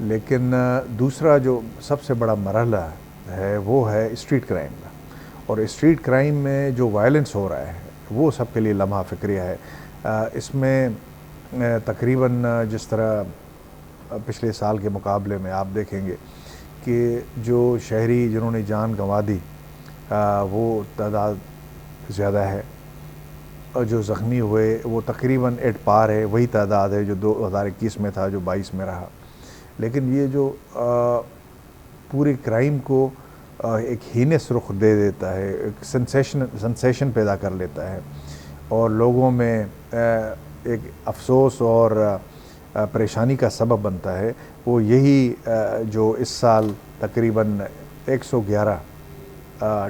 لیکن دوسرا جو سب سے بڑا مرحلہ ہے وہ ہے اسٹریٹ کرائم کا، اور اسٹریٹ کرائم میں جو وائلنس ہو رہا ہے وہ سب کے لیے لمحہ فکریہ ہے۔ اس میں تقریباً جس طرح پچھلے سال کے مقابلے میں آپ دیکھیں گے کہ جو شہری جنہوں نے جان گنوا دی وہ تعداد زیادہ ہے، اور جو زخمی ہوئے وہ تقریباً 8 پار ہے، وہی تعداد ہے جو 2021 میں تھا، جو 22 میں رہا۔ لیکن یہ جو پوری کرائم کو ایک ہینس رخ دے دیتا ہے، ایک سنسیشن پیدا کر لیتا ہے، اور لوگوں میں ایک افسوس اور پریشانی کا سبب بنتا ہے، وہ یہی جو اس سال تقریباً 111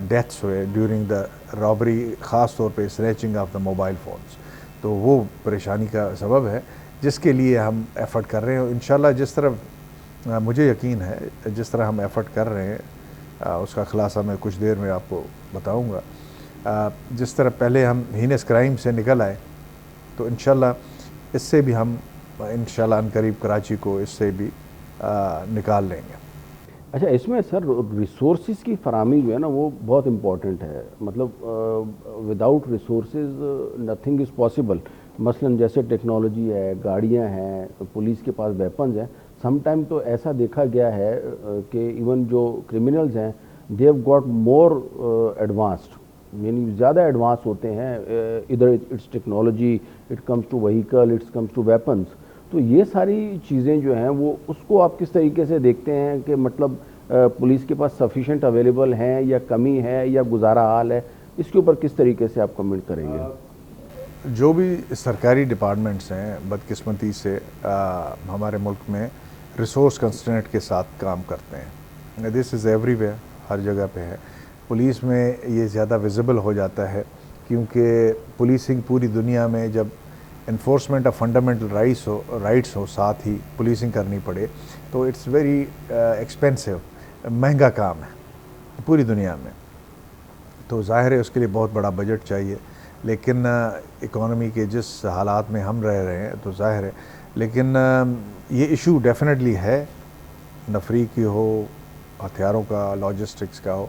ڈیتھس ہوئے ڈیورنگ دا رابری، خاص طور پہ snatching of the mobile phones, تو وہ پریشانی کا سبب ہے جس کے لیے ہم ایفرٹ کر رہے ہیں۔ انشاءاللہ جس طرح مجھے یقین ہے جس طرح ہم ایفرٹ کر رہے ہیں اس کا خلاصہ میں کچھ دیر میں آپ کو بتاؤں گا۔ جس طرح پہلے ہم ہینس کرائم سے نکل آئے تو انشاءاللہ اس سے بھی ہم انشاءاللہ عنقریب کراچی کو اس سے بھی نکال لیں گے۔ اچھا، اس میں سر ریسورسز کی فراہمی جو ہے نا وہ بہت امپورٹنٹ ہے، مطلب without resources nothing is possible. مثلاً جیسے ٹیکنالوجی ہے، گاڑیاں ہیں، پولیس کے پاس ویپنز ہیں، سم ٹائم تو ایسا دیکھا گیا ہے کہ ایون جو کرمنلز ہیں they have got more advanced, یعنی زیادہ ایڈوانس ہوتے ہیں، ادھر it's technology, it comes to vehicle, it's comes to weapons. تو یہ ساری چیزیں جو ہیں وہ اس کو آپ کس طریقے سے دیکھتے ہیں کہ مطلب پولیس کے پاس سفیشینٹ اویلیبل ہیں یا کمی ہے یا گزارا حال ہے؟ اس کے اوپر کس طریقے سے آپ کمنٹ کریں گے؟ جو بھی سرکاری ڈپارٹمنٹس ہیں بدقسمتی سے ہمارے ملک میں ریسورس کنسٹرینٹ کے ساتھ کام کرتے ہیں۔ دس از ایوری ویئر، ہر جگہ پہ ہے۔ پولیس میں یہ زیادہ ویزیبل ہو جاتا ہے کیونکہ پولیسنگ پوری دنیا میں جب انفورسمنٹ آف فنڈامنٹل رائٹس ہو ساتھ ہی پولیسنگ کرنی پڑے تو اٹس ویری ایکسپینسو، مہنگا کام ہے پوری دنیا میں، تو ظاہر ہے اس کے لیے بہت بڑا بجٹ چاہیے۔ لیکن اکانومی کے جس حالات میں ہم رہ رہے ہیں تو ظاہر ہے، لیکن یہ ایشو ڈیفینیٹلی ہے، نفری کی ہو، ہتھیاروں کا، لاجسٹکس کا ہو۔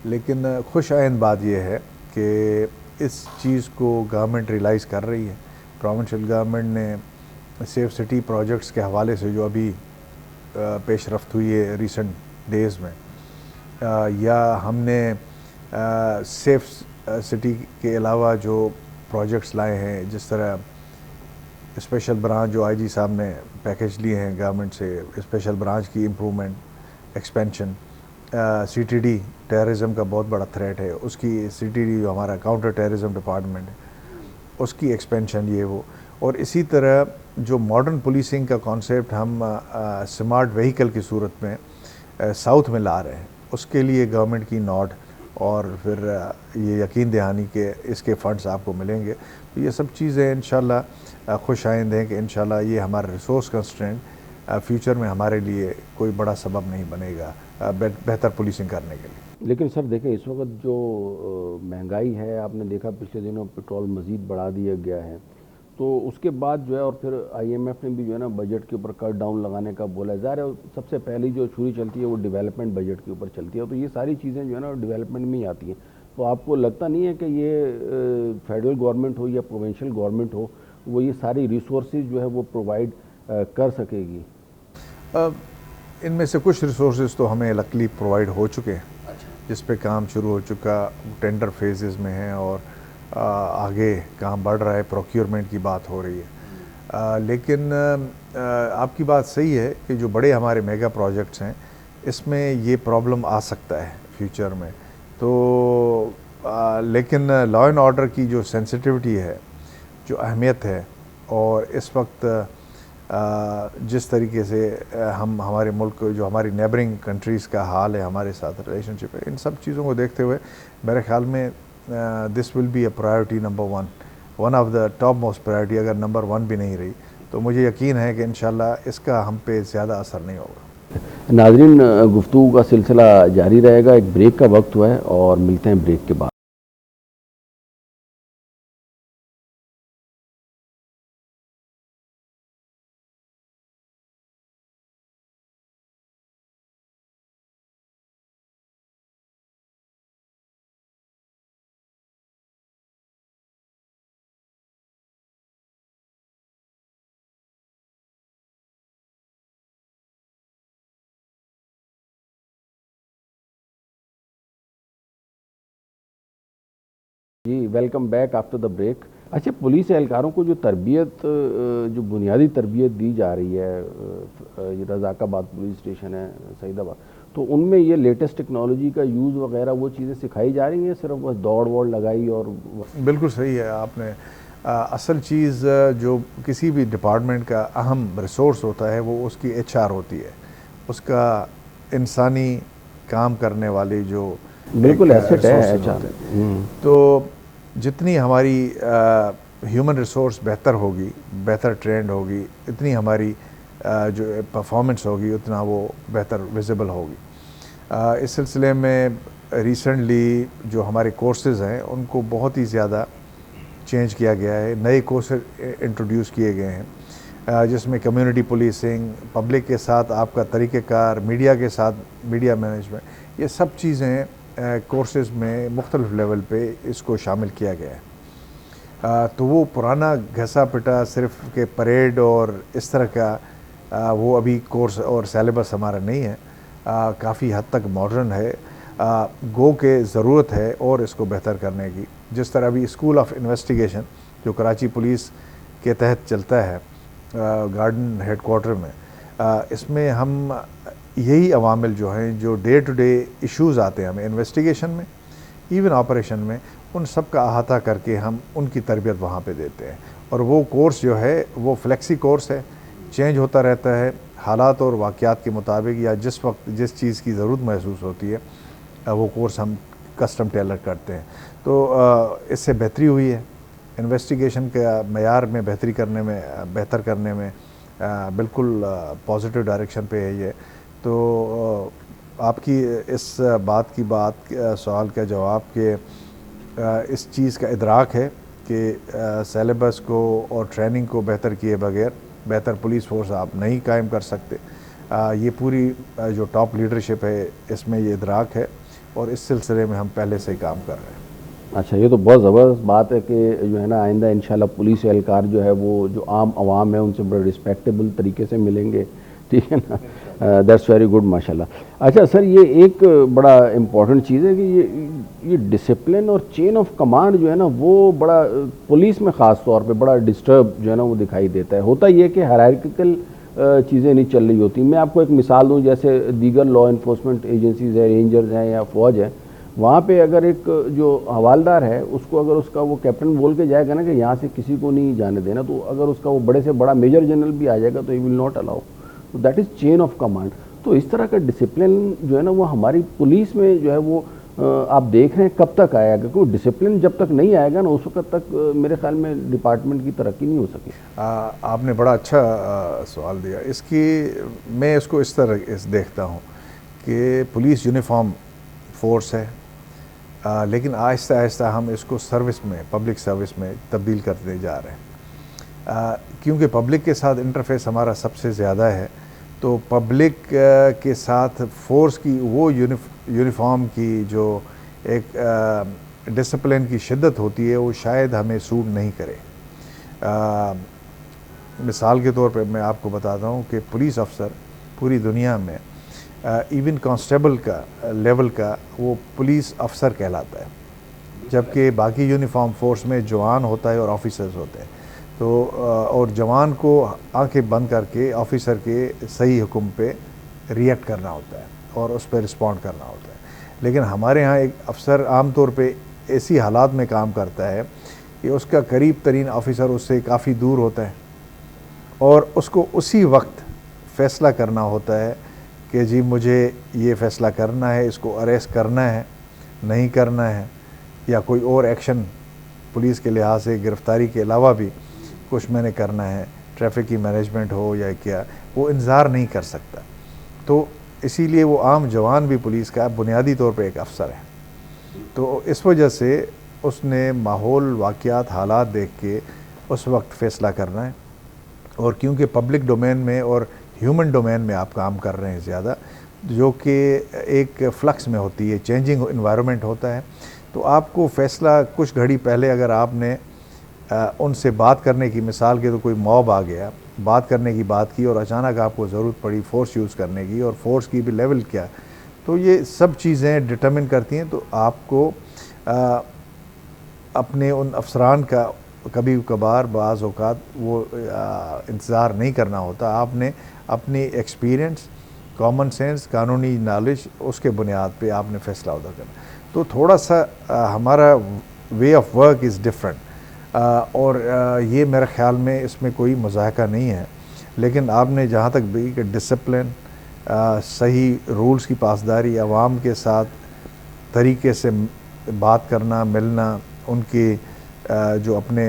لیکن خوش آئند بات یہ ہے کہ اس چیز کو گورنمنٹ ریلائز کر رہی ہے۔ پروونشل گورنمنٹ نے سیف سٹی پروجیکٹس کے حوالے سے جو ابھی پیش رفت ہوئی ہے ریسنٹ ڈیز میں، یا ہم نے سیف سٹی کے علاوہ جو پروجیکٹس لائے ہیں، جس طرح اسپیشل برانچ جو آئی جی صاحب نے پیکج لیے ہیں گورنمنٹ سے، اسپیشل برانچ کی improvement, expansion, C T D terrorism کا بہت بڑا تھریٹ ہے، اس کی سی ٹی ڈی جو ہمارا کاؤنٹر ٹیررزم ڈپارٹمنٹ ہے اس کی ایکسپینشن یہ وہ، اور اسی طرح جو ماڈرن پولیسنگ کا کانسیپٹ ہم سمارٹ وہیکل کی صورت میں ساؤتھ میں لا رہے ہیں، اس کے لیے گورنمنٹ کی نوٹ اور پھر یہ یقین دہانی کہ اس کے فنڈز آپ کو ملیں گے۔ تو یہ سب چیزیں انشاءاللہ خوش آئند ہیں کہ انشاءاللہ یہ ہمارا ریسورس کنسٹرینٹ فیوچر میں ہمارے لیے کوئی بڑا سبب نہیں بنے گا بہتر پولیسنگ کرنے کے لیے۔ لیکن سر دیکھیں اس وقت جو مہنگائی ہے، آپ نے دیکھا پچھلے دنوں پیٹرول مزید بڑھا دیا گیا ہے، تو اس کے بعد جو ہے اور پھر آئی ایم ایف نے بھی جو ہے نا بجٹ کے اوپر کٹ ڈاؤن لگانے کا بولا ہے۔ ظاہر ہے سب سے پہلی جو چھری چلتی ہے وہ ڈیولپمنٹ بجٹ کے اوپر چلتی ہے، تو یہ ساری چیزیں جو ہے نا ڈیولپمنٹ میں ہی آتی ہیں۔ تو آپ کو لگتا نہیں ہے کہ یہ فیڈرل گورنمنٹ ہو یا پروونشل گورنمنٹ ہو، وہ یہ ساری ریسورسز جو ہے وہ پرووائڈ کر سکے گی؟ ان میں سے کچھ ریسورسز تو ہمیں لکلی پرووائڈ ہو چکے ہیں، جس پہ کام شروع ہو چکا، ٹینڈر فیزز میں ہیں اور آگے کام بڑھ رہا ہے، پروکیورمنٹ کی بات ہو رہی ہے۔ لیکن آپ کی بات صحیح ہے کہ جو بڑے ہمارے میگا پروجیکٹس ہیں اس میں یہ پرابلم آ سکتا ہے فیوچر میں، تو لیکن لا اینڈ آرڈر کی جو سینسٹیوٹی ہے، جو اہمیت ہے، اور اس وقت جس طریقے سے ہمارے ملک جو ہماری نیبرنگ کنٹریز کا حال ہے، ہمارے ساتھ ریلیشن شپ ہے، ان سب چیزوں کو دیکھتے ہوئے میرے خیال میں this will be a priority number one of the top most priority, اگر نمبر 1 بھی نہیں رہی تو مجھے یقین ہے کہ انشاءاللہ اس کا ہم پہ زیادہ اثر نہیں ہوگا۔ ناظرین، گفتگو کا سلسلہ جاری رہے گا، ایک بریک کا وقت ہوا ہے اور ملتے ہیں بریک کے بعد۔ جی welcome back after the break. اچھا پولیس اہلکاروں کو جو تربیت جو بنیادی تربیت دی جا رہی ہے, یہ رضاک آباد پولیس اسٹیشن ہے سعید آباد, تو ان میں یہ لیٹسٹ ٹیکنالوجی کا یوز وغیرہ وہ چیزیں سکھائی جا رہی ہیں, صرف بس دوڑ ووڑ لگائی اور؟ بالکل صحیح ہے آپ نے. اصل چیز جو کسی بھی ڈپارٹمنٹ کا اہم ریسورس ہوتا ہے وہ اس کی HR ہوتی ہے, اس کا انسانی کام کرنے والی جو بالکل ایسٹ ہے HR. تو جتنی ہماری ہیومن ریسورس بہتر ہوگی, بہتر ٹرینڈ ہوگی, اتنی ہماری جو پرفارمنس ہوگی اتنا وہ بہتر ویزیبل ہوگی. اس سلسلے میں ریسنٹلی جو ہمارے کورسز ہیں ان کو بہت ہی زیادہ چینج کیا گیا ہے, نئے کورسز انٹروڈیوس کیے گئے ہیں جس میں کمیونٹی پولیسنگ, پبلک کے ساتھ آپ کا طریقہ کار, میڈیا کے ساتھ میڈیا مینجمنٹ, یہ سب چیزیں کورسز میں مختلف لیول پہ اس کو شامل کیا گیا ہے. تو وہ پرانا گھسا پٹا صرف کہ پریڈ اور اس طرح کا وہ ابھی کورس اور سیلیبس ہمارا نہیں ہے, کافی حد تک ماڈرن ہے. گو کہ ضرورت ہے اور اس کو بہتر کرنے کی. جس طرح ابھی اسکول آف انویسٹیگیشن جو کراچی پولیس کے تحت چلتا ہے گارڈن ہیڈ کوارٹر میں, اس میں ہم یہی عوامل جو ہیں جو ڈے ٹو ڈے ایشوز آتے ہیں ہمیں انویسٹیگیشن میں, ایون آپریشن میں, ان سب کا احاطہ کر کے ہم ان کی تربیت وہاں پہ دیتے ہیں. اور وہ کورس جو ہے وہ فلیکسی کورس ہے, چینج ہوتا رہتا ہے حالات اور واقعات کے مطابق, یا جس وقت جس چیز کی ضرورت محسوس ہوتی ہے وہ کورس ہم کسٹم ٹیلر کرتے ہیں. تو اس سے بہتری ہوئی ہے, انویسٹیگیشن کا معیار میں بہتری کرنے میں, بہتر کرنے میں بالکل پازیٹیو ڈائریکشن پہ ہے یہ. تو آپ کی اس بات سوال کا جواب کہ اس چیز کا ادراک ہے کہ سیلیبس کو اور ٹریننگ کو بہتر کیے بغیر بہتر پولیس فورس آپ نہیں قائم کر سکتے. یہ پوری جو ٹاپ لیڈرشپ ہے اس میں یہ ادراک ہے اور اس سلسلے میں ہم پہلے سے ہی کام کر رہے ہیں. اچھا یہ تو بہت زبردست بات ہے کہ جو ہے نا آئندہ انشاءاللہ پولیس اہلکار جو ہے وہ جو عام عوام ہے ان سے بڑے رسپیکٹیبل طریقے سے ملیں گے, ٹھیک ہے نا, دیٹس ویری گڈ ماشاءاللہ. اچھا سر یہ ایک بڑا امپورٹنٹ چیز ہے کہ یہ ڈسپلن اور چین آف کمانڈ جو ہے نا وہ بڑا پولیس میں خاص طور پہ بڑا ڈسٹرب جو ہے نا وہ دکھائی دیتا ہے. ہوتا یہ کہ ہائرارکیکل چیزیں نہیں چل رہی ہوتی. میں آپ کو ایک مثال دوں, جیسے دیگر لا انفورسمنٹ ایجنسیز ہیں, رینجرز ہیں یا فوج ہے, وہاں پہ اگر ایک جو حوالدار ہے اس کو اگر اس کا وہ کیپٹن بول کے جائے گا نا کہ یہاں سے کسی کو نہیں جانے دینا, تو اگر اس کا وہ بڑے سے بڑا میجر جنرل بھی آ جائے گا تو ہی ول ناٹ الاؤ. تو that is chain of command. تو اس طرح کا ڈسپلن جو ہے نا وہ ہماری پولیس میں جو ہے وہ آپ دیکھ رہے ہیں کب تک آئے گا, کیونکہ ڈسپلن جب تک نہیں آئے گا نا اس وقت تک میرے خیال میں ڈپارٹمنٹ کی ترقی نہیں ہو سکی. آپ نے بڑا اچھا سوال دیا. اس کی میں اس کو اس طرح دیکھتا ہوں کہ پولیس یونیفارم فورس ہے, لیکن آہستہ آہستہ ہم اس کو سروس میں, پبلک سروس میں تبدیل کرتے جا رہے ہیں, کیونکہ پبلک کے ساتھ انٹرفیس ہمارا سب سے زیادہ ہے. تو پبلک کے ساتھ فورس کی وہ یونیفارم کی جو ایک ڈسپلن کی شدت ہوتی ہے وہ شاید ہمیں سوٹ نہیں کرے. مثال کے طور پہ میں آپ کو بتاتا ہوں کہ پولیس افسر پوری دنیا میں ایون کانسٹیبل کا لیول کا وہ پولیس افسر کہلاتا ہے, جبکہ باقی یونیفارم فورس میں جوان ہوتا ہے اور آفیسرز ہوتے ہیں. تو اور جوان کو آنکھیں بند کر کے آفیسر کے صحیح حکم پہ ریئیکٹ کرنا ہوتا ہے اور اس پہ رسپونڈ کرنا ہوتا ہے. لیکن ہمارے ہاں ایک افسر عام طور پہ ایسی حالات میں کام کرتا ہے کہ اس کا قریب ترین آفیسر اس سے کافی دور ہوتا ہے اور اس کو اسی وقت فیصلہ کرنا ہوتا ہے کہ جی مجھے یہ فیصلہ کرنا ہے, اس کو اریسٹ کرنا ہے, نہیں کرنا ہے, یا کوئی اور ایکشن پولیس کے لحاظ سے گرفتاری کے علاوہ بھی کچھ میں نے کرنا ہے, ٹریفک کی مینجمنٹ ہو یا کیا, وہ انتظار نہیں کر سکتا. تو اسی لیے وہ عام جوان بھی پولیس کا بنیادی طور پہ ایک افسر ہے. تو اس وجہ سے اس نے ماحول, واقعات, حالات دیکھ کے اس وقت فیصلہ کرنا ہے. اور کیونکہ پبلک ڈومین میں اور ہیومن ڈومین میں آپ کام کر رہے ہیں زیادہ, جو کہ ایک فلکس میں ہوتی ہے, چینجنگ انوائرمنٹ ہوتا ہے, تو آپ کو فیصلہ کچھ گھڑی پہلے اگر آپ نے ان سے بات کرنے کی, مثال کے تو کوئی موب آ گیا, بات کرنے کی بات کی اور اچانک آپ کو ضرورت پڑی فورس یوز کرنے کی, اور فورس کی بھی لیول کیا, تو یہ سب چیزیں ڈٹرمن کرتی ہیں. تو آپ کو اپنے ان افسران کا کبھی کبھار بعض اوقات وہ انتظار نہیں کرنا ہوتا. آپ نے اپنی ایکسپیرینس، کامن سینس، قانونی نالج، اس کے بنیاد پہ آپ نے فیصلہ ادا کرنا. تو تھوڑا سا ہمارا way of work is different, اور یہ میرے خیال میں اس میں کوئی مضاحکہ نہیں ہے. لیکن آپ نے جہاں تک بھی کہ ڈسپلن، صحیح رولز کی پاسداری، عوام کے ساتھ طریقے سے بات کرنا، ملنا، ان کی جو اپنے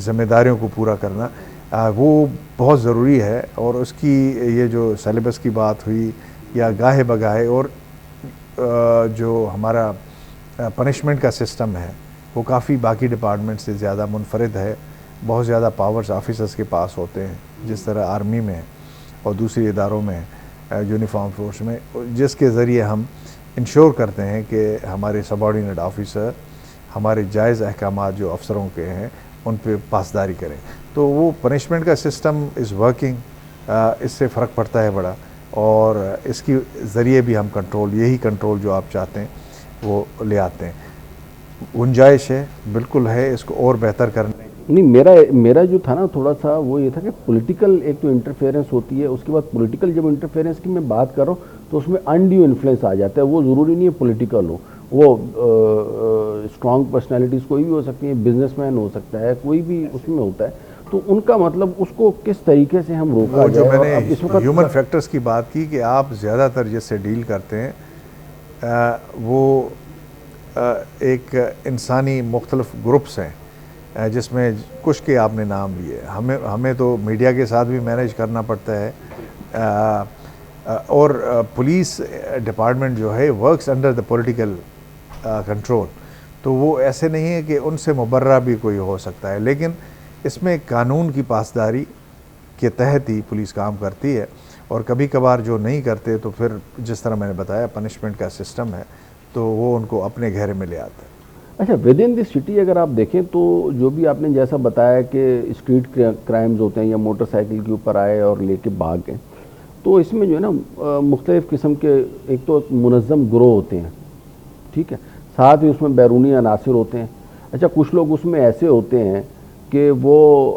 ذمہ داریوں کو پورا کرنا، وہ بہت ضروری ہے. اور اس کی یہ جو سیلیبس کی بات ہوئی یا گاہے بگاہے، اور جو ہمارا پنشمنٹ کا سسٹم ہے وہ کافی باقی ڈپارٹمنٹ سے زیادہ منفرد ہے. بہت زیادہ پاورز آفیسرز کے پاس ہوتے ہیں، جس طرح آرمی میں اور دوسری اداروں میں، یونیفارم فورس میں، جس کے ذریعے ہم انشور کرتے ہیں کہ ہمارے سب آرڈینیٹ آفیسر ہمارے جائز احکامات جو افسروں کے ہیں ان پہ پاسداری کریں. تو وہ پنشمنٹ کا سسٹم از ورکنگ، اس سے فرق پڑتا ہے بڑا. اور اس کی ذریعے بھی ہم کنٹرول، یہی کنٹرول جو آپ چاہتے ہیں وہ لے آتے ہیں. گنجائش ہے، بالکل ہے اس کو اور بہتر کرنے. نہیں، میرا جو تھا نا تھوڑا سا وہ یہ تھا کہ پولیٹیکل ایک تو انٹرفیئرنس ہوتی ہے، اس کے بعد پولیٹیکل جب انٹرفیئرنس کی میں بات کر رہا ہوں تو اس میں انڈیو انفلوئنس آ جاتا ہے. وہ ضروری نہیں ہے پولیٹیکل ہو، وہ اسٹرانگ پرسنالٹیز کوئی بھی ہو سکتی ہیں، بزنس مین ہو سکتا ہے، کوئی بھی اس میں ہوتا ہے. تو ان کا مطلب اس کو کس طریقے سے ہم روکا وہ جو جائے. میں اور اب اس نے وقت ہیومن فیکٹرز کی بات کی کہ آپ زیادہ تر جس سے ڈیل کرتے ہیں وہ ایک انسانی مختلف گروپس ہیں، جس میں کچھ کے آپ نے نام لیے. ہمیں تو میڈیا کے ساتھ بھی مینیج کرنا پڑتا ہے، اور پولیس ڈپارٹمنٹ جو ہے works under the political control. تو وہ ایسے نہیں ہے کہ ان سے مبرہ بھی کوئی ہو سکتا ہے، لیکن اس میں قانون کی پاسداری کے تحت ہی پولیس کام کرتی ہے. اور کبھی کبھار جو نہیں کرتے تو پھر جس طرح میں نے بتایا پنشمنٹ کا سسٹم ہے، تو وہ ان کو اپنے گھیرے میں لے آتا ہے. اچھا، ود ان دی سٹی اگر آپ دیکھیں تو جو بھی آپ نے جیسا بتایا کہ اسٹریٹ کرائمز ہوتے ہیں یا موٹر سائیکل کے اوپر آئے اور لے کے بھاگ گئے، تو اس میں جو ہے نا مختلف قسم کے ایک تو منظم گروہ ہوتے ہیں، ٹھیک ہے، ساتھ ہی اس میں بیرونی عناصر ہوتے ہیں. اچھا، کچھ لوگ اس میں ایسے ہوتے ہیں کہ وہ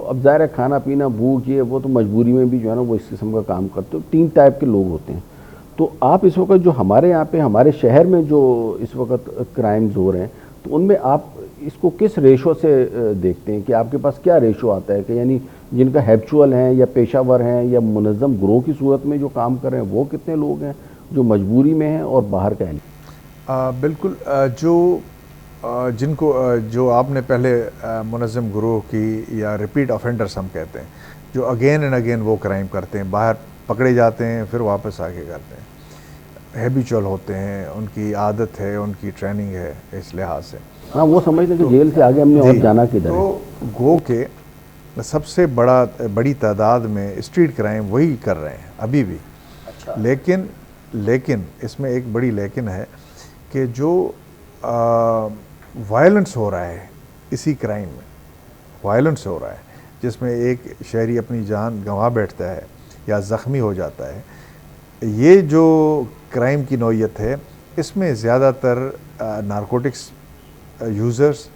اب ظاہر ہے کھانا پینا بھوک یہ وہ تو مجبوری میں بھی جو ہے نا وہ اس قسم کا کام کرتے ہو. 3 ٹائپ کے لوگ ہوتے ہیں. تو آپ اس وقت جو ہمارے یہاں پہ ہمارے شہر میں جو اس وقت کرائمز ہو رہے ہیں تو ان میں آپ اس کو کس ریشو سے دیکھتے ہیں کہ آپ کے پاس کیا ریشو آتا ہے کہ یعنی جن کا ہیبچول ہیں یا پیشہ ور ہیں یا منظم گروہ کی صورت میں جو کام کر رہے ہیں وہ کتنے لوگ ہیں جو مجبوری میں ہیں اور باہر کا ہیں؟ بالکل، جن کو جو آپ نے پہلے منظم گروہ کی یا ریپیٹ آفینڈرز ہم کہتے ہیں، جو اگین اینڈ اگین وہ کرائم کرتے ہیں، باہر پکڑے جاتے ہیں پھر واپس آ کے کرتے ہیں، ہیبیچول ہوتے ہیں، ان کی عادت ہے، ان کی ٹریننگ ہے اس لحاظ سے. ہاں، وہ سمجھتے ہیں کہ جیل سے آگے ہم نے اور جانا کدھر ہے. تو گو کے سب سے بڑی تعداد میں اسٹریٹ کرائم وہی کر رہے ہیں ابھی بھی. لیکن اس میں ایک بڑی لیکن ہے کہ جو وائلنس ہو رہا ہے اسی کرائم میں، وائلنس ہو رہا ہے جس میں ایک شہری اپنی جان گنوا بیٹھتا ہے یا زخمی ہو جاتا ہے، یہ جو کرائم کی نوعیت ہے اس میں زیادہ تر نارکوٹکس یوزرز،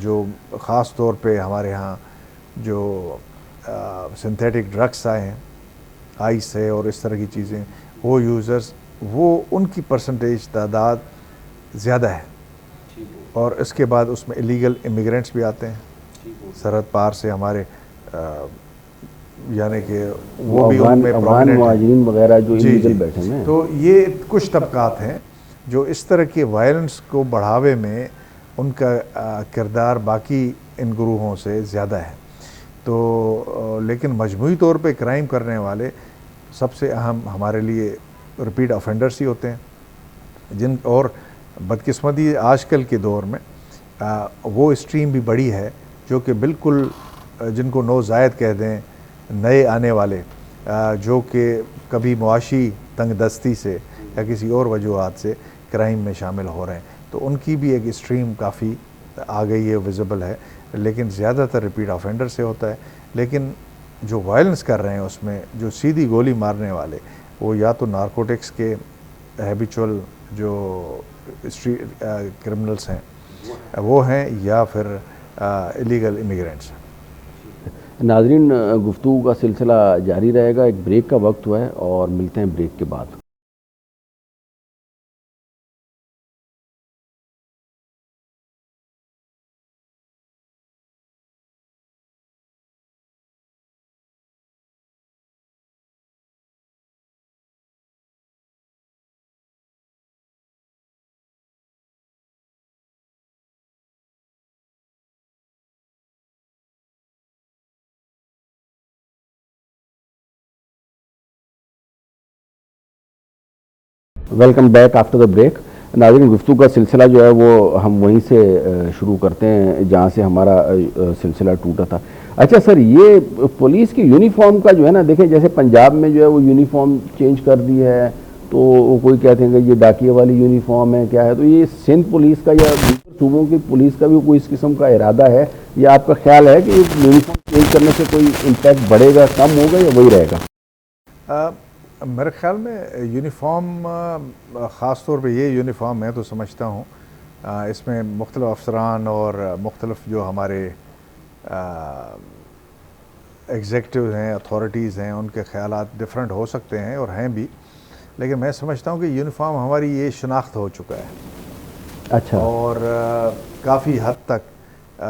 جو خاص طور پہ ہمارے ہاں جو سنتھیٹک ڈرگس آئے ہیں، آئس ہے اور اس طرح کی چیزیں، وہ یوزرز، وہ ان کی پرسنٹیج تعداد زیادہ ہے. اور اس کے بعد اس میں ایلیگل امیگرینٹس بھی آتے ہیں سرحد پار سے ہمارے، یعنی کہ وہ بھی ان میں افغان مہاجرین وغیرہ جو ایلیگل بیٹھے ہیں. تو یہ کچھ طبقات ہیں جو اس طرح کے وائلنس کو بڑھاوے میں ان کا کردار باقی ان گروہوں سے زیادہ ہے. تو لیکن مجموعی طور پہ کرائم کرنے والے سب سے اہم ہمارے لیے ریپیٹ آفینڈرس ہی ہوتے ہیں، اور بدقسمتی آج کل کے دور میں وہ اسٹریم بھی بڑی ہے جو کہ بالکل جن کو نوزائید کہہ دیں، نئے آنے والے، جو کہ کبھی معاشی تنگ دستی سے یا کسی اور وجوہات سے کرائم میں شامل ہو رہے ہیں. تو ان کی بھی ایک اسٹریم کافی آ گئی ہے، ویزیبل ہے، لیکن زیادہ تر ریپیٹ آفینڈر سے ہوتا ہے. لیکن جو وائلنس کر رہے ہیں اس میں جو سیدھی گولی مارنے والے، وہ یا تو نارکوٹکس کے ہیبیچول جو اسٹریٹ کرمنلز ہیں، وہ ہیں یا پھر ایلیگل امیگرینٹس ہیں۔ ناظرین، گفتگو کا سلسلہ جاری رہے گا، ایک بریک کا وقت ہوا ہے اور ملتے ہیں بریک کے بعد۔ Welcome back after the break. ناظرین، گفتگو کا سلسلہ جو ہے وہ ہم وہیں سے شروع کرتے ہیں جہاں سے ہمارا سلسلہ ٹوٹا تھا۔ اچھا سر، یہ پولیس کی یونیفارم کا جو ہے نا، دیکھیں جیسے پنجاب میں جو ہے وہ یونیفارم چینج کر دی ہے، تو وہ کوئی کہتے ہیں کہ یہ ڈاکیے والی یونیفارم ہے، کیا ہے، تو یہ سندھ پولیس کا یا دوسرے صوبوں کی پولیس کا بھی کوئی اس قسم کا ارادہ ہے، یا آپ کا خیال ہے کہ یہ یونیفارم چینج کرنے سے کوئی امپیکٹ بڑھے گا، کم ہوگا، یا وہی رہے گا؟ میرے خیال میں یونیفارم، خاص طور پہ یہ یونیفارم میں تو سمجھتا ہوں اس میں مختلف افسران اور مختلف جو ہمارے ایگزیکٹو ہیں، اتھارٹیز ہیں، ان کے خیالات ڈفرینٹ ہو سکتے ہیں اور ہیں بھی، لیکن میں سمجھتا ہوں کہ یونیفارم ہماری یہ شناخت ہو چکا ہے۔ اچھا۔ اور کافی حد تک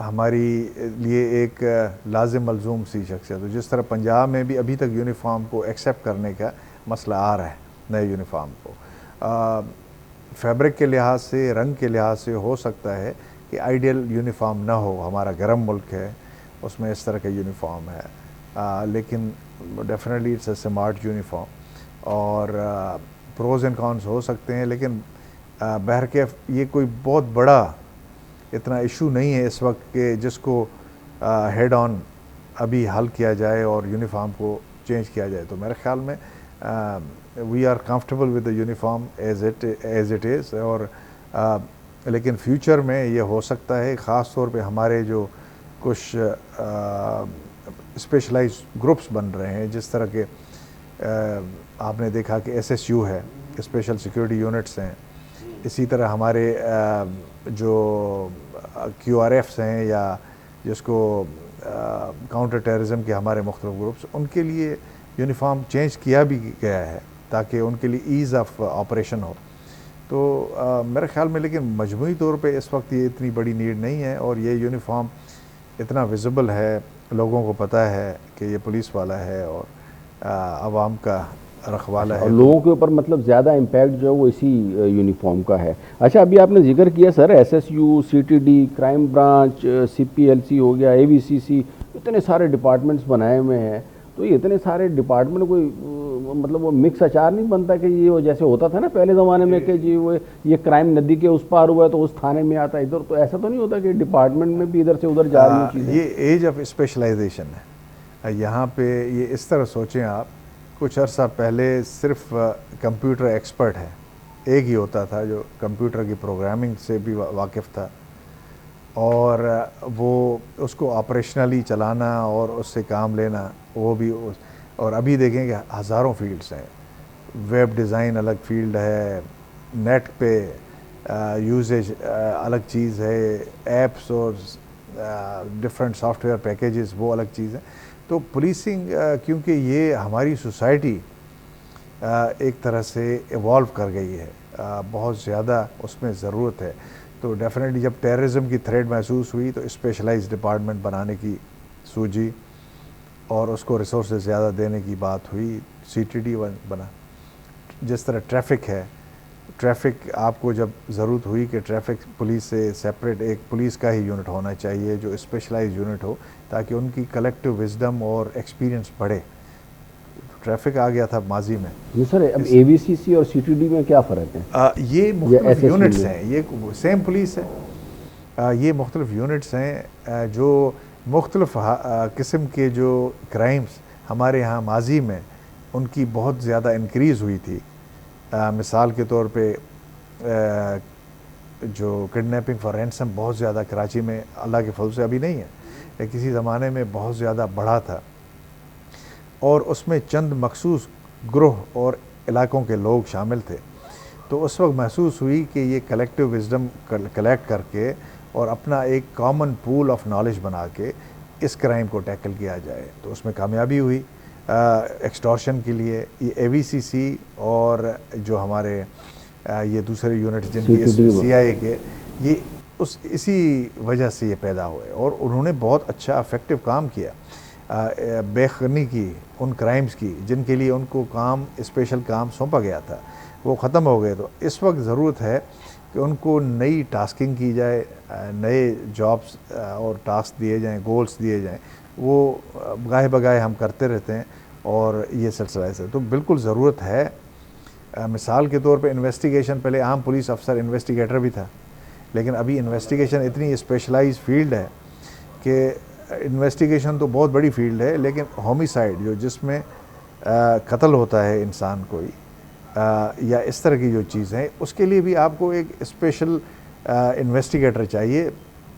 ہماری لیے ایک لازم ملزوم سی شخصیت، تو جس طرح پنجاب میں بھی ابھی تک یونیفارم کو ایکسیپٹ کرنے کا مسئلہ آ رہا ہے، نئے یونیفارم کو فیبرک کے لحاظ سے، رنگ کے لحاظ سے ہو سکتا ہے کہ آئیڈیل یونیفارم نہ ہو، ہمارا گرم ملک ہے، اس میں اس طرح کا یونیفارم ہے، لیکن definitely it's a smart uniform, اور پروز اینڈ کونس ہو سکتے ہیں، لیکن بہرکیف یہ کوئی بہت بڑا اتنا ایشو نہیں ہے اس وقت کہ جس کو ہیڈ آن ابھی حل کیا جائے اور یونیفارم کو چینج کیا جائے۔ تو میرے خیال میں we are comfortable with the uniform as it is, اور لیکن فیوچر میں یہ ہو سکتا ہے، خاص طور پہ ہمارے جو کچھ اسپیشلائز گروپس بن رہے ہیں، جس طرح کے آپ نے دیکھا کہ SSU ہے، اسپیشل سیکیورٹی یونٹس ہیں، اسی طرح ہمارے جو QRFs ہیں، یا جس کو کاؤنٹر ٹیررزم کے ہمارے مختلف گروپس، ان کے لیے یونیفارم چینج کیا بھی گیا ہے تاکہ ان کے لیے ایز آف آپریشن ہو۔ تو میرے خیال میں لیکن مجموعی طور پہ اس وقت یہ اتنی بڑی نیڈ نہیں ہے، اور یہ یونیفارم اتنا ویزیبل ہے، لوگوں کو پتہ ہے کہ یہ پولیس والا ہے اور عوام کا رکھوالا ہے، اور لوگوں کے اوپر مطلب زیادہ امپیکٹ جو ہے وہ اسی یونیفارم کا ہے۔ اچھا، ابھی آپ نے ذکر کیا سر SSU، CTD، crime branch, CPLC ہو گیا، AVCC، اتنے سارے ڈپارٹمنٹس بنائے ہوئے ہیں، تو یہ اتنے سارے ڈپارٹمنٹ کوئی مطلب وہ مکس اچار نہیں بنتا کہ یہ جیسے ہوتا تھا نا پہلے زمانے میں کہ جی وہ یہ کرائم ندی کے اس پار ہوا ہے تو اس تھانے میں آتا ہے ادھر، تو ایسا تو نہیں ہوتا کہ ڈپارٹمنٹ میں بھی ادھر سے ادھر جا رہی ہیں چیزیں؟ یہ ایج آف اسپیشلائزیشن ہے یہاں پہ۔ یہ اس طرح سوچیں آپ، کچھ عرصہ پہلے صرف کمپیوٹر ایکسپرٹ ہے، ایک ہی ہوتا تھا جو کمپیوٹر کی پروگرامنگ سے بھی واقف تھا، اور وہ اس کو آپریشنلی چلانا اور اس سے کام لینا وہ بھی، اور ابھی دیکھیں کہ ہزاروں فیلڈز ہیں، ویب ڈیزائن الگ فیلڈ ہے، نیٹ پہ یوزیج الگ چیز ہے، ایپس اور ڈفرینٹ سافٹ ویئر پیکیجز وہ الگ چیز ہیں۔ تو پولیسنگ کیونکہ یہ ہماری سوسائٹی ایک طرح سے ایوالو کر گئی ہے، بہت زیادہ اس میں ضرورت ہے، تو ڈیفینیٹلی جب ٹیررزم کی تھریٹ محسوس ہوئی تو اسپیشلائز ڈپارٹمنٹ بنانے کی سوچی اور اس کو ریسورسز زیادہ دینے کی بات ہوئی، CTD بنا۔ جس طرح ٹریفک ہے، ٹریفک آپ کو جب ضرورت ہوئی کہ ٹریفک پولیس سے سیپریٹ ایک پولیس کا ہی یونٹ ہونا چاہیے جو اسپیشلائز یونٹ ہو، تاکہ ان کی کلیکٹیو وزڈم اور ایکسپیرینس بڑھے، ٹریفک آ گیا تھا ماضی میں۔ جی سر، اب AVCC اور CTD میں کیا فرق ہے؟ یہ مختلف یونٹس ہیں، یہ سیم پولیس ہے، یہ مختلف یونٹس ہیں جو مختلف قسم کے جو کرائمز ہمارے یہاں ماضی میں ان کی بہت زیادہ انکریز ہوئی تھی۔ مثال کے طور پہ جو کڈنیپنگ فار رینسم بہت زیادہ کراچی میں، اللہ کے فضل سے ابھی نہیں ہے، کسی زمانے میں بہت زیادہ بڑھا تھا، اور اس میں چند مخصوص گروہ اور علاقوں کے لوگ شامل تھے۔ تو اس وقت محسوس ہوئی کہ یہ کلیکٹیو وزڈم کلیکٹ کر کے اور اپنا ایک کامن پول آف نالج بنا کے اس کرائم کو ٹیکل کیا جائے. تو اس میں کامیابی ہوئی. ایکسٹورشن کے لیے یہ اے وی سی سی اور جو ہمارے یہ دوسرے یونٹ جن کی سی آئی اے کے یہ اسی وجہ سے یہ پیدا ہوئے اور انہوں نے بہت اچھا افیکٹو کام کیا بے خبری کی ان کرائمز کی جن کے لیے ان کو کام اسپیشل کام سونپا گیا تھا وہ ختم ہو گئے. تو اس وقت ضرورت ہے کہ ان کو نئی ٹاسکنگ کی جائے, نئے جابس اور ٹاسک دیے جائیں, گولز دیے جائیں. وہ گاہے بگاہے ہم کرتے رہتے ہیں اور یہ سلسلہ ایسا. تو بالکل ضرورت ہے. مثال کے طور پہ انویسٹیگیشن, پہلے عام پولیس افسر انویسٹیگیٹر بھی تھا, لیکن ابھی انویسٹیگیشن اتنی اسپیشلائز فیلڈ ہے کہ انویسٹیگیشن تو بہت بڑی فیلڈ ہے, لیکن ہومیسائیڈ جس میں قتل ہوتا ہے انسان کوئی یا اس طرح کی جو چیزیں ہیں, اس کے لیے بھی آپ کو ایک اسپیشل انویسٹیگیٹر چاہیے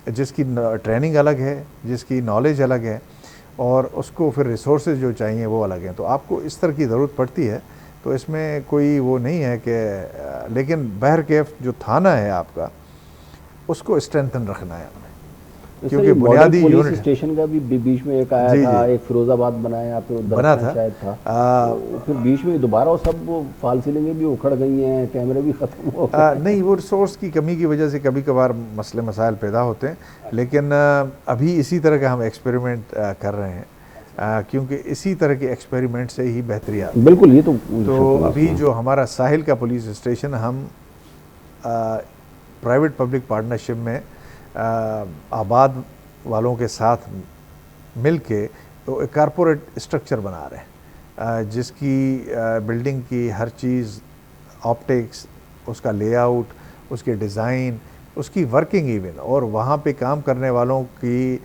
جس کی ٹریننگ الگ ہے, جس کی نالج الگ ہے, اور اس کو پھر ریسورسز جو چاہیے وہ الگ ہیں. تو آپ کو اس طرح کی ضرورت پڑتی ہے. تو اس میں کوئی وہ نہیں ہے کہ, لیکن بہرکیف جو تھانہ ہے آپ کا اس کو اسٹرینتھن رکھنا ہے ہمیں, کیونکہ بنیادی پولیس اسٹیشن کا بھی بیچ میں ایک آیا تھا, ایک فیروز آباد بنایا, پھر بنا تھا شاید تھا, پھر بیچ میں دوبارہ وہ سب فال سیلنگیں بھی اکھڑ گئی ہیں, کیمرے بھی ختم ہو گئے. نہیں, وہ ریسورس کی کمی کی وجہ سے کبھی کبھار مسئلے مسائل پیدا ہوتے ہیں, لیکن ابھی اسی طرح کا ہم ایکسپیریمنٹ کر رہے ہیں کیونکہ اسی طرح کے ایکسپیریمنٹ سے ہی بہتری آتی ہے. بالکل, یہ تو ابھی جو ہمارا ساحل کا پولیس اسٹیشن ہم پرائیویٹ پبلک پارٹنرشپ میں آباد والوں کے ساتھ مل کے تو ایک کارپوریٹ اسٹرکچر بنا رہے ہیں جس کی بلڈنگ کی ہر چیز, آپٹکس, اس کا لے آؤٹ, اس کے ڈیزائن, اس کی ورکنگ ایون, اور وہاں پہ کام کرنے والوں کی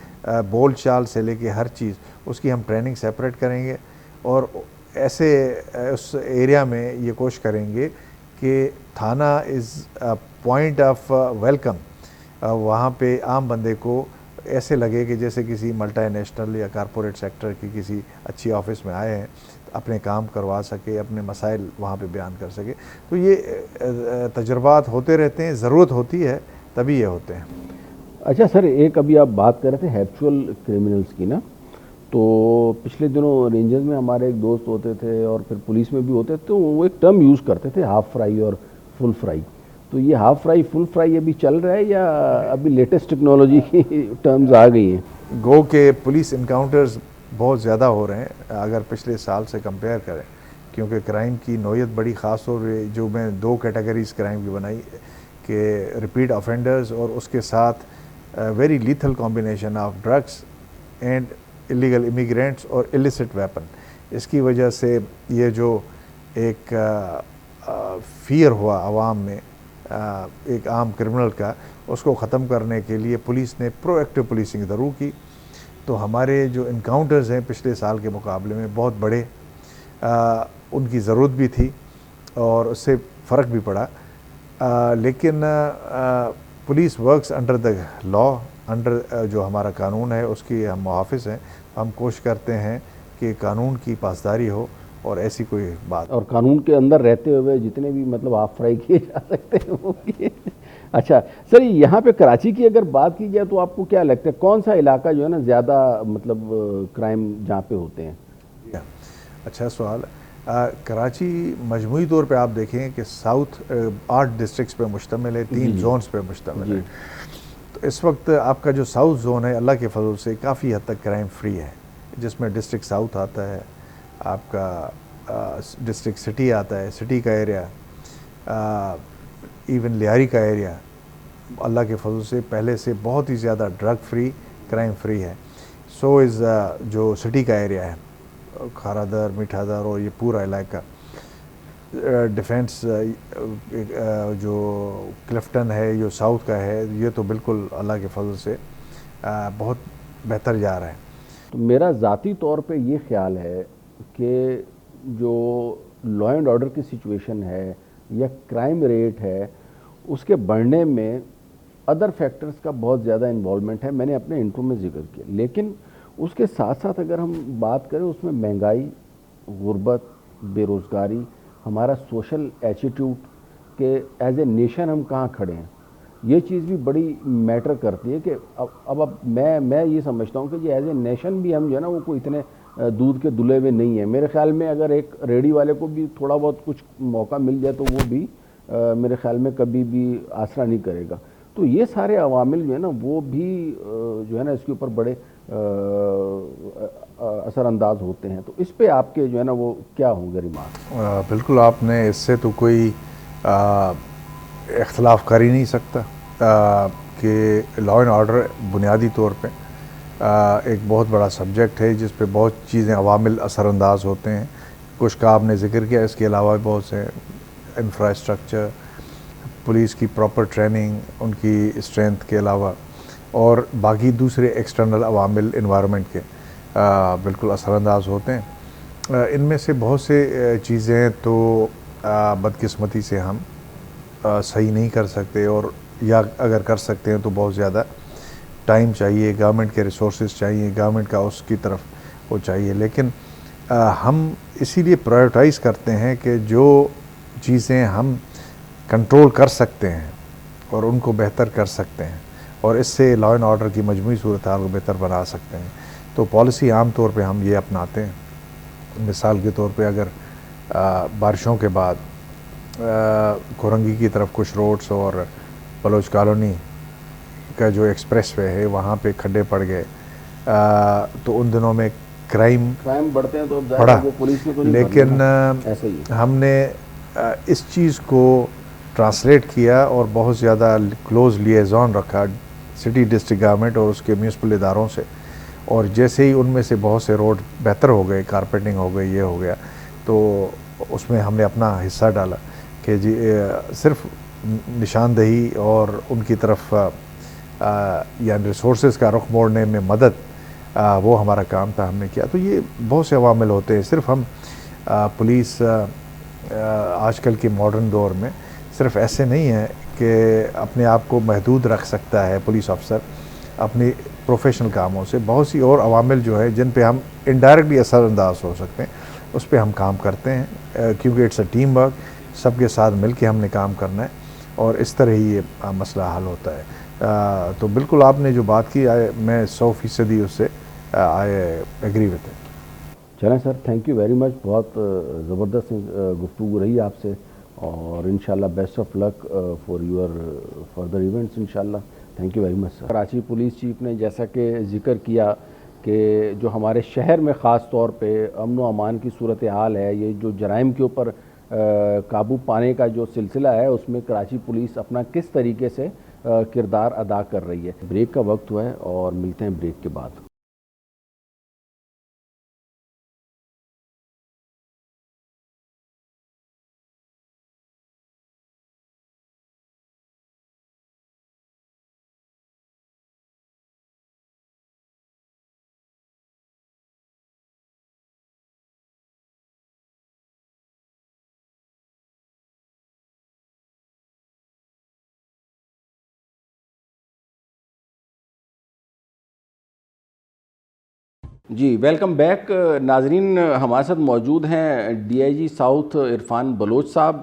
بول چال سے لے کے ہر چیز اس کی ہم ٹریننگ سیپریٹ کریں گے. اور ایسے اس ایریا میں یہ کوشش کریں گے کہ تھانہ از پوائنٹ آف ویلکم. وہاں پہ عام بندے کو ایسے لگے کہ جیسے کسی ملٹی نیشنل یا کارپوریٹ سیکٹر کی کسی اچھی آفس میں آئے ہیں, اپنے کام کروا سکے, اپنے مسائل وہاں پہ بیان کر سکے. تو یہ تجربات ہوتے رہتے ہیں, ضرورت ہوتی ہے تبھی یہ ہوتے ہیں. اچھا سر, ایک ابھی آپ بات کر رہے تھے ہیبچول کرمنلز کی نا, تو پچھلے دنوں رینجرز میں ہمارے ایک دوست ہوتے تھے اور پھر پولیس میں بھی ہوتے تھے, تو وہ ایک ٹرم یوز کرتے تھے ہاف فرائی اور فل فرائی. تو یہ ہاف فرائی فل فرائی ابھی چل رہا ہے یا ابھی لیٹسٹ ٹیکنالوجی کی ٹرمز آ گئی ہیں؟ گو کہ پولیس انکاؤنٹرز بہت زیادہ ہو رہے ہیں اگر پچھلے سال سے کمپیئر کریں, کیونکہ کرائم کی نوعیت بڑی خاص ہو رہی ہے. جو میں دو کیٹیگریز کرائم کی بنائی کہ ریپیٹ آفینڈرز اور اس کے ساتھ very lethal combination of drugs and illegal immigrants اور illicit ویپن. اس کی وجہ سے یہ جو ایک فیئر ہوا عوام میں ایک عام کرمنل کا, اس کو ختم کرنے کے لیے پولیس نے پرو ایکٹیو پولیسنگ ضرور کی. تو ہمارے جو انکاؤنٹرز ہیں پچھلے سال کے مقابلے میں بہت بڑے, ان کی ضرورت بھی تھی اور اس سے فرق بھی پڑا. لیکن police works under the law, under جو ہمارا قانون ہے اس کی ہم محافظ ہیں. ہم کوشش کرتے ہیں کہ قانون کی پاسداری ہو اور ایسی کوئی بات, اور قانون کے اندر رہتے ہوئے جتنے بھی مطلب آف فرائی کیے جا سکتے ہیں وہ کیے. اچھا سر, یہاں پہ کراچی کی اگر بات کی جائے تو آپ کو کیا لگتا ہے کون سا علاقہ جو ہے نا زیادہ مطلب کرائم جہاں پہ ہوتے ہیں؟ اچھا سوال. کراچی مجموعی طور پہ آپ دیکھیں کہ ساؤتھ 8 ڈسٹرکٹس پہ مشتمل ہے, 3 زونز پہ مشتمل ہے. تو اس وقت آپ کا جو ساؤتھ زون ہے اللہ کے فضل سے کافی حد تک کرائم فری ہے, جس میں ڈسٹرکٹ ساؤتھ آتا ہے, آپ کا ڈسٹرکٹ سٹی آتا ہے, سٹی کا ایریا, ایون لیاری کا ایریا اللہ کے فضل سے پہلے سے بہت ہی زیادہ ڈرگ فری, کرائم فری ہے. سو از جو سٹی کا ایریا ہے, کھارا در, میٹھا در اور یہ پورا علاقہ. ڈیفینس جو کلفٹن ہے جو ساؤتھ کا ہے, یہ تو بالکل اللہ کے فضل سے بہت بہتر جا رہا ہے. تو میرا ذاتی طور پہ یہ خیال ہے کہ جو لا اینڈ آرڈر کی سچویشن ہے یا کرائم ریٹ ہے اس کے بڑھنے میں ادر فیکٹرز کا بہت زیادہ انوالومنٹ ہے. میں نے اپنے انٹرو میں ذکر کیا, لیکن اس کے ساتھ ساتھ اگر ہم بات کریں اس میں مہنگائی, غربت, بے روزگاری, ہمارا سوشل ایٹیٹیوڈ کہ ایز اے نیشن ہم کہاں کھڑے ہیں. یہ چیز بھی بڑی میٹر کرتی ہے کہ اب میں یہ سمجھتا ہوں کہ یہ ایز اے نیشن بھی ہم جو ہے نا وہ کوئی اتنے دودھ کے دلے ہوئے نہیں ہیں. میرے خیال میں اگر ایک ریڈی والے کو بھی تھوڑا بہت کچھ موقع مل جائے تو وہ بھی میرے خیال میں کبھی بھی آسرا نہیں کرے گا. تو یہ سارے عوامل جو ہے نا وہ بھی جو ہے نا اس کے اوپر بڑے اثر انداز ہوتے ہیں. تو اس پہ آپ کے جو ہے نا وہ کیا ہوں گے ریمارک؟ بالکل، آپ نے اس سے تو کوئی اختلاف کر ہی نہیں سکتا کہ لا اینڈ آرڈر بنیادی طور پہ ایک بہت بڑا سبجیکٹ ہے جس پہ بہت چیزیں عوامل اثر انداز ہوتے ہیں. کچھ کا آپ نے ذکر کیا، اس کے علاوہ بہت سے انفراسٹرکچر، پولیس کی پراپر ٹریننگ، ان کی اسٹرینتھ کے علاوہ اور باقی دوسرے ایکسٹرنل عوامل انوائرمنٹ کے بالکل اثر انداز ہوتے ہیں. ان میں سے بہت سے چیزیں تو بدقسمتی سے ہم صحیح نہیں کر سکتے، اور یا اگر کر سکتے ہیں تو بہت زیادہ ٹائم چاہیے، گورنمنٹ کے ریسورسز چاہیے، گورنمنٹ کا اس کی طرف وہ چاہیے. لیکن ہم اسی لیے پرائیورٹائز کرتے ہیں کہ جو چیزیں ہم کنٹرول کر سکتے ہیں اور ان کو بہتر کر سکتے ہیں اور اس سے لا اینڈ آرڈر کی مجموعی صورتحال کو بہتر بنا سکتے ہیں، تو پالیسی عام طور پہ ہم یہ اپناتے ہیں. مثال کے طور پہ اگر بارشوں کے بعد کورنگی کی طرف کچھ روڈز اور بلوچ کالونی کا جو ایکسپریس وے ہے وہاں پہ کھڈے پڑ گئے تو ان دنوں میں کرائم بڑھتے ہیں تو بڑھا. وہ پولیس نے تو نہیں لیکن ایسا ہی ہم نے اس چیز کو ٹرانسلیٹ کیا اور بہت زیادہ کلوز لیزون رکھا سٹی ڈسٹرکٹ گورنمنٹ اور اس کے میونسپل اداروں سے، اور جیسے ہی ان میں سے بہت سے روڈ بہتر ہو گئے، کارپیٹنگ ہو گئی، یہ ہو گیا، تو اس میں ہم نے اپنا حصہ ڈالا کہ جی صرف نشاندہی اور ان کی طرف یعنی ریسورسز کا رخ موڑنے میں مدد وہ ہمارا کام تھا، ہم نے کیا. تو یہ بہت سے عوامل ہوتے ہیں. صرف ہم پولیس آج کل کے ماڈرن دور میں صرف ایسے نہیں ہے کہ اپنے آپ کو محدود رکھ سکتا ہے پولیس افسر اپنی پروفیشنل کاموں سے. بہت سی اور عوامل جو ہے جن پہ ہم انڈائریکٹلی اثر انداز ہو سکتے ہیں اس پہ ہم کام کرتے ہیں، کیونکہ اٹس اے ٹیم ورک، سب کے ساتھ مل کے ہم نے کام کرنا ہے اور اس طرح ہی یہ مسئلہ حل ہوتا ہے. تو بالکل آپ نے جو بات کی میں 100% اس سے آئی ایگری وتھ اٹ. چلیں sir, thank you very much. بہت زبردست گفتگو رہی آپ سے، اور انشاءاللہ best of luck for your further events انشاءاللہ. Thank you very much sir. Karachi police chief نے جیسا کہ ذکر کیا کہ جو ہمارے شہر میں خاص طور پہ امن و امان کی صورتحال ہے، یہ جو جرائم کے اوپر قابو پانے کا جو سلسلہ ہے، اس میں کراچی پولیس اپنا کس طریقے سے کردار ادا کر رہی ہے. بریک کا وقت ہوا ہے اور ملتے ہیں بریک کے بعد. جی ویلکم بیک. ناظرین، ہمارے ساتھ موجود ہیں ڈی آئی جی ساؤتھ عرفان بلوچ صاحب.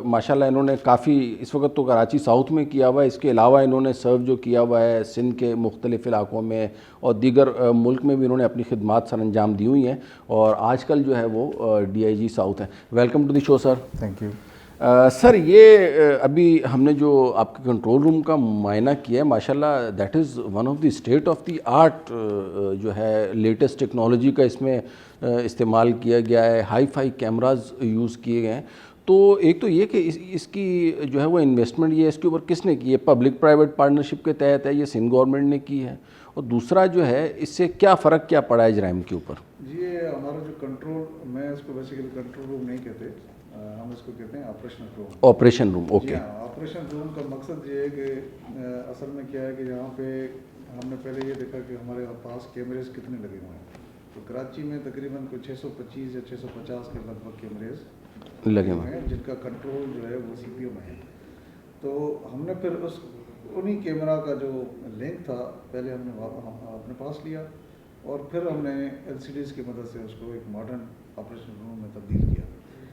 ماشاءاللہ انہوں نے کافی اس وقت تو کراچی ساؤتھ میں کیا ہوا ہے، اس کے علاوہ انہوں نے سرو جو کیا ہوا ہے سندھ کے مختلف علاقوں میں اور دیگر ملک میں بھی انہوں نے اپنی خدمات سر انجام دی ہوئی ہیں، اور آج کل جو ہے وہ ڈی آئی جی ساؤتھ ہیں. Welcome to the show sir. Thank you. Sir, یہ ابھی ہم نے جو آپ کے کنٹرول روم کا معائنہ کیا ہے، ماشاءاللہ that is one of the state of the art جو ہے لیٹسٹ ٹیکنالوجی کا اس میں استعمال کیا گیا ہے. ہائی فائی کیمراز یوز کیے گئے ہیں. تو ایک تو یہ کہ اس کی جو ہے وہ انویسٹمنٹ یہ اس کے اوپر کس نے کی ہے؟ پبلک پرائیویٹ پارٹنرشپ کے تحت ہے، یہ سندھ گورنمنٹ نے کی ہے؟ اور دوسرا جو ہے اس سے کیا فرق کیا پڑا ہے جرائم کے اوپر؟ جی، یہ ہمارا جو کنٹرول، میں اس کو بیسیکلی کنٹرول روم نہیں کہتے، ہم اس کو کہتے ہیں آپریشن روم. آپریشن روم، اوکے. جی ہاں، آپریشن روم کا مقصد یہ ہے کہ اصل میں کیا ہے کہ یہاں پہ ہم نے پہلے یہ دیکھا کہ ہمارے پاس کیمریز کتنے لگے ہوئے ہیں. تو کراچی میں تقریباً کوئی 625 یا 650 کے لگ بھگ کیمریز لگے ہوئے ہیں جن کا کنٹرول جو ہے وہ سی پی او میں ہے. تو ہم نے پھر انہی کیمرہ کا جو لنک تھا پہلے ہم نے اپنے پاس لیا، اور پھر ہم نے ایل سی ڈیز کی مدد سے اس کو ایک ماڈرن آپریشن روم میں تبدیل کیا.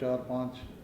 4-5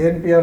ANPR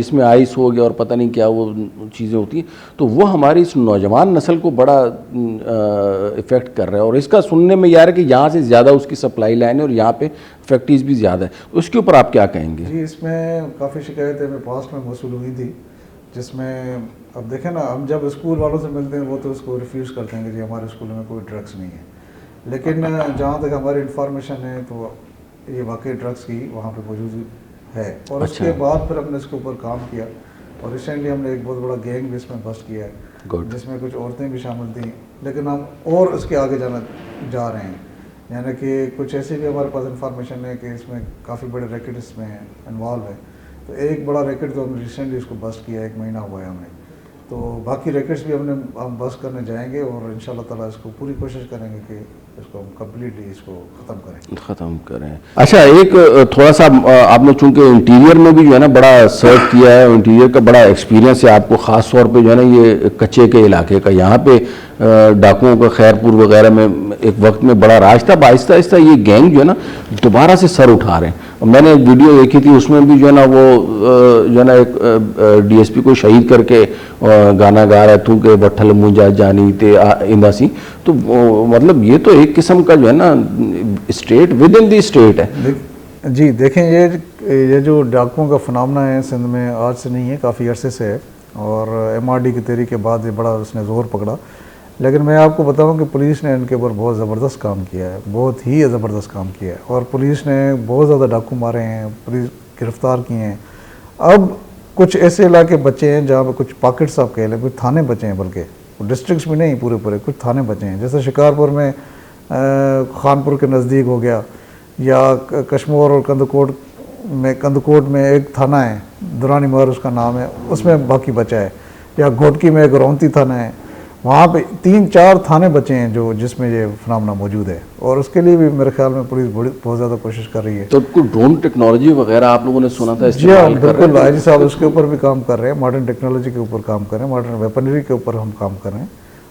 اس میں آئس ہو گیا اور پتہ نہیں کیا وہ چیزیں ہوتی ہیں، تو وہ ہماری اس نوجوان نسل کو بڑا افیکٹ کر رہا ہے، اور اس کا سننے میں یہ آ رہا ہے کہ یہاں سے زیادہ اس کی سپلائی لائن ہے اور یہاں پہ فیکٹریز بھی زیادہ ہے، اس کے اوپر آپ کیا کہیں گے؟ جی اس میں کافی شکایتیں میں پاسٹ میں موصول ہوئی تھی، جس میں اب دیکھیں نا، ہم جب اسکول والوں سے ملتے ہیں وہ تو اس کو ریفیوز کرتے ہیں کہ جی ہمارے اسکولوں میں کوئی ڈرگس نہیں ہے، لیکن جہاں تک ہماری انفارمیشن ہے تو یہ واقعی ڈرگس کی وہاں پہ موجود ہے، اور اس کے بعد پھر ہم نے اس کے اوپر کام کیا، اور ریسنٹلی ہم نے ایک بہت بڑا گینگ بھی اس میں بسٹ کیا ہے، جس میں کچھ عورتیں بھی شامل تھیں، لیکن ہم اور اس کے آگے جا رہے ہیں، یعنی کہ کچھ ایسی بھی ہمارے پاس انفارمیشن ہے کہ اس میں کافی بڑے ریکٹ اس میں انوالو ہے، تو ایک بڑا ریکٹ تو ہم ریسنٹلی اس کو بسٹ کیا ہے، 1 مہینہ ہوا ہے ہمیں، تو باقی ریکٹس بھی ہم بسٹ کرنے جائیں گے، اور ان شاء اللہ تعالیٰ اس کو پوری کوشش کریں گے کہ اس کو ہم کمپلیٹلی اس کو ختم کریں۔ اچھا، ایک تھوڑا سا آپ نے چونکہ انٹیریئر میں بھی جو ہے نا بڑا سرو کیا ہے، انٹیریئر کا بڑا ایکسپیرینس ہے آپ کو، خاص طور پہ جو ہے نا یہ کچے کے علاقے کا، یہاں پہ ڈاکوؤں کا خیر پور وغیرہ میں ایک وقت میں بڑا راج تھا، آہستہ آہستہ یہ گینگ جو ہے نا دوبارہ سے سر اٹھا رہے ہیں۔ میں نے ایک ویڈیو دیکھی تھی، اس میں بھی جو ہے نا وہ جو ہے نا ایک ڈی ایس پی کو شہید کر کے گانا گا رہا تھوں کہ بٹھل مجھا جانی تے آئندہ سی، تو مطلب یہ تو ایک قسم کا جو ہے نا state with in the state ہے۔ جی دیکھیں، یہ جو ڈاکوؤں کا فنامنا ہے سندھ میں آج سے نہیں ہے، کافی عرصے سے ہے، اور ایم آر ڈی کی تحریک کے بعد یہ بڑا اس نے زور پکڑا، لیکن میں آپ کو بتاؤں کہ پولیس نے ان کے اوپر بہت زبردست کام کیا ہے، بہت ہی زبردست کام کیا ہے، اور پولیس نے بہت زیادہ ڈاکو مارے ہیں، پولیس گرفتار کیے ہیں۔ اب کچھ ایسے علاقے بچے ہیں جہاں پہ کچھ پاکٹس آپ کہہ لیں، کچھ تھانے بچے ہیں، بلکہ ڈسٹرکٹس بھی نہیں پورے کچھ تھانے بچے ہیں، جیسے شکارپور میں خانپور کے نزدیک ہو گیا، یا کشمور اور کندکوٹ میں ایک تھانہ ہے، درانی مہر اس کا نام ہے، اس میں باقی بچا ہے، یا گھوٹکی میں ایک رونتی تھانہ ہے، وہاں پہ 3-4 تھانے بچے ہیں جس میں یہ فنامنا موجود ہے، اور اس کے لیے بھی میرے خیال میں پولیس بہت زیادہ کوشش کر رہی ہے۔ تو کوئی ڈرون ٹیکنالوجی وغیرہ آپ لوگوں نے سنا تھا جی ہاں بالکل، آئی جی صاحب اس کے اوپر بھی کام کر رہے ہیں، ماڈرن ٹیکنالوجی کے اوپر کام کر رہے ہیں، ماڈرن ویپنری کے اوپر ہم کام کر رہے ہیں،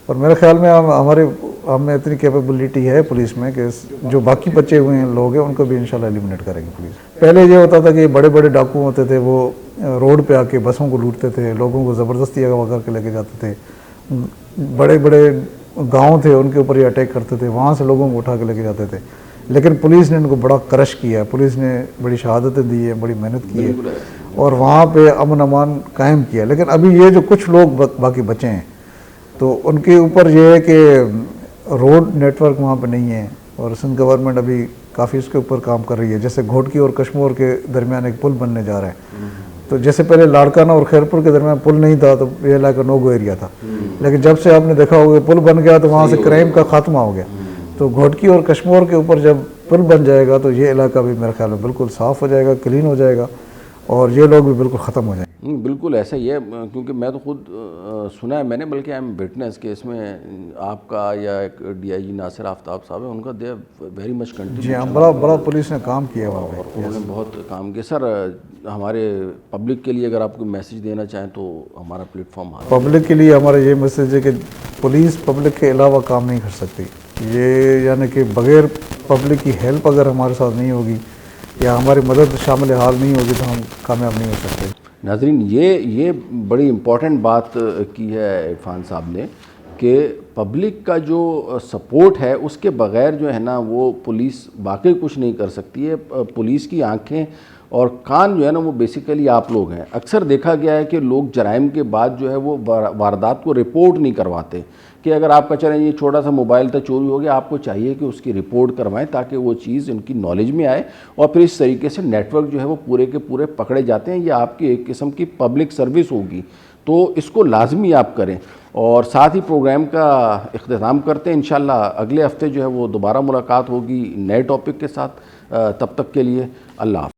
اور میرے خیال میں ہم میں اتنی کیپیبلٹی ہے پولیس میں کہ جو باقی بچے ہوئے ہیں لوگ ہیں ان کو بھی انشاءاللہ ایلیمنیٹ کریں گے پولیس۔ پہلے یہ ہوتا تھا کہ بڑے بڑے ڈاکو ہوتے تھے، وہ روڈ پہ آ کے بسوں کو لوٹتے تھے، لوگوں کو زبردستی اغوا کر کے لے کے جاتے تھے، بڑے بڑے گاؤں تھے ان کے اوپر یہ اٹیک کرتے تھے، وہاں سے لوگوں کو اٹھا کے لے کے جاتے تھے، لیکن پولیس نے ان کو بڑا کرش کیا ہے، پولیس نے بڑی شہادتیں دی ہیں، بڑی محنت کی ہے، اور وہاں پہ امن امان قائم کیا۔ لیکن ابھی یہ جو کچھ لوگ باقی بچے ہیں تو ان کے اوپر یہ ہے کہ روڈ نیٹ ورک وہاں پہ نہیں ہے، اور سندھ گورنمنٹ ابھی کافی اس کے اوپر کام کر رہی ہے، جیسے گھوٹکی اور کشمور کے درمیان ایک پل بننے جا رہا ہے، تو جیسے پہلے لاڑکانہ اور خیرپور کے درمیان پل نہیں تھا تو یہ علاقہ نو گو ایریا تھا، لیکن جب سے آپ نے دیکھا ہوگا پل بن گیا تو وہاں سے کرائم کا خاتمہ ہو گیا، تو گھوٹکی اور کشمور کے اوپر جب پل بن جائے گا تو یہ علاقہ بھی میرے خیال میں بالکل صاف ہو جائے گا، کلین ہو جائے گا، اور یہ لوگ بھی بالکل ختم ہو جائیں گے۔ بالکل ایسا ہی ہے، کیونکہ میں تو خود سنا ہے میں نے، بلکہ ایم وٹنس کہ اس میں آپ کا یا ایک ڈی آئی جی ناصر آفتاب صاحب ہے، ان کا دے ویری مچ کنٹینیو، جی ہاں بڑا پولیس نے کام کیا وہاں پہ، انہوں نے بہت کام کیا۔ سر ہمارے پبلک کے لیے اگر آپ کو میسیج دینا چاہیں تو ہمارا پلیٹ فارم پبلک کے لیے ہمارا یہ میسیج ہے کہ پولیس پبلک کے علاوہ کام نہیں کر سکتی، یہ یعنی کہ بغیر پبلک کی ہیلپ اگر ہمارے ساتھ نہیں ہوگی یا ہماری مدد شامل حال نہیں ہوگی تو ہم کامیاب نہیں ہو سکتے۔ ناظرین، یہ بڑی امپورٹنٹ بات کی ہے عرفان صاحب نے کہ پبلک کا جو سپورٹ ہے اس کے بغیر جو ہے نا وہ پولیس واقعی کچھ نہیں کر سکتی ہے۔ پولیس کی آنکھیں اور کان جو ہے نا وہ بیسیکلی آپ لوگ ہیں۔ اکثر دیکھا گیا ہے کہ لوگ جرائم کے بعد جو ہے وہ واردات کو رپورٹ نہیں کرواتے، کہ اگر آپ کا چلیں یہ چھوٹا سا موبائل تھا چوری ہو گیا، آپ کو چاہیے کہ اس کی رپورٹ کروائیں تاکہ وہ چیز ان کی نالج میں آئے، اور پھر اس طریقے سے نیٹ ورک جو ہے وہ پورے کے پورے پکڑے جاتے ہیں۔ یہ آپ کی ایک قسم کی پبلک سروس ہوگی، تو اس کو لازمی آپ کریں، اور ساتھ ہی پروگرام کا اختتام کرتے ہیں۔ انشاءاللہ اگلے ہفتے جو ہے وہ دوبارہ ملاقات ہوگی نئے ٹاپک کے ساتھ، تب تک کے لیے اللہ حافظ۔